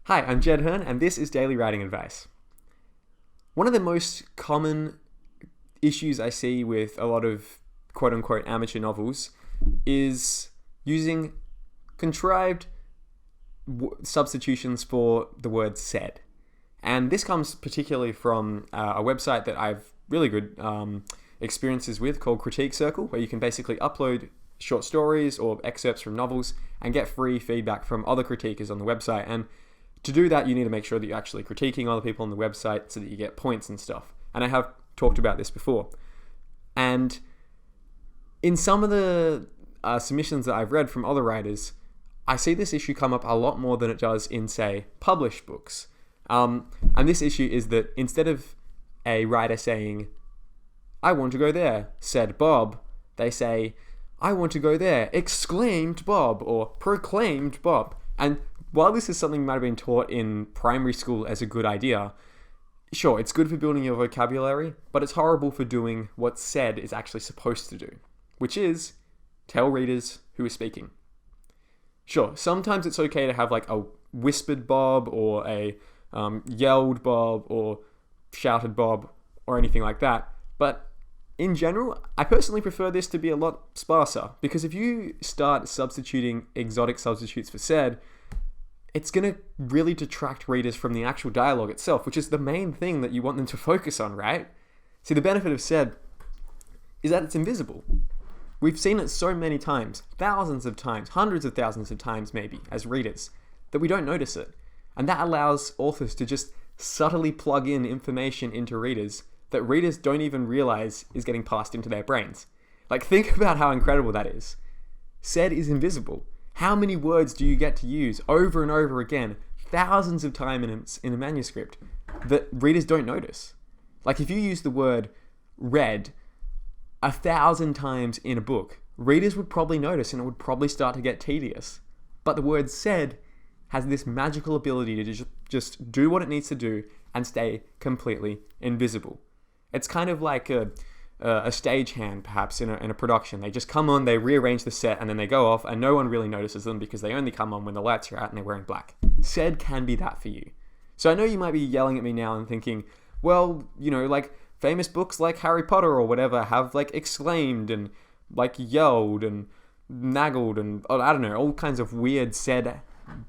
Hi, I'm Jed Herne, and this is Daily Writing Advice. One of the most common issues I see with a lot of quote-unquote amateur novels is using contrived substitutions for the word said. And this comes particularly from a website that I've really good experiences with called Critique Circle, where you can basically upload short stories or excerpts from novels and get free feedback from other critiquers on the website. And to do that, you need to make sure that you're actually critiquing other people on the website so that you get points and stuff. And I have talked about this before. And in some of the submissions that I've read from other writers, I see this issue come up a lot more than it does in, say, published books. And this issue is that instead of a writer saying, "I want to go there," said Bob, they say, "I want to go there," exclaimed Bob, or proclaimed Bob. And while this is something that might have been taught in primary school as a good idea, sure, it's good for building your vocabulary, but it's horrible for doing what said is actually supposed to do, which is tell readers who is speaking. Sure, sometimes it's okay to have like a whispered Bob or a yelled Bob or shouted Bob or anything like that, but in general, I personally prefer this to be a lot sparser, because if you start substituting exotic substitutes for said, it's going to really detract readers from the actual dialogue itself, which is the main thing that you want them to focus on, right? See, the benefit of said is that it's invisible. We've seen it so many times, thousands of times, hundreds of thousands of times maybe, as readers, that we don't notice it. And that allows authors to just subtly plug in information into readers that readers don't even realize is getting passed into their brains. Like, think about how incredible that is. Said is invisible. How many words do you get to use over and over again, thousands of times in a manuscript, that readers don't notice? Like, if you use the word read 1,000 times in a book, readers would probably notice and it would probably start to get tedious. But the word said has this magical ability to just do what it needs to do and stay completely invisible. It's kind of like a stagehand, perhaps, in a production. They just come on, they rearrange the set, and then they go off, and no one really notices them because they only come on when the lights are out and they're wearing black. Said can be that for you. So I know you might be yelling at me now and thinking, well, like famous books like Harry Potter or whatever have like exclaimed and like yelled and naggled and I don't know, all kinds of weird said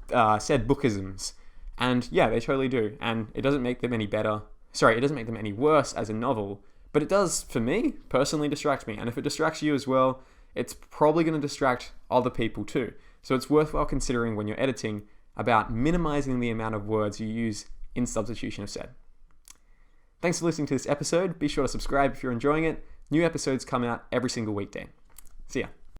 bookisms. And yeah, they totally do. And it doesn't make them any better. Sorry, it doesn't make them any worse as a novel. But it does, for me, personally distract me. And if it distracts you as well, it's probably going to distract other people too. So it's worthwhile considering when you're editing about minimizing the amount of words you use in substitution of said. Thanks for listening to this episode. Be sure to subscribe if you're enjoying it. New episodes come out every single weekday. See ya.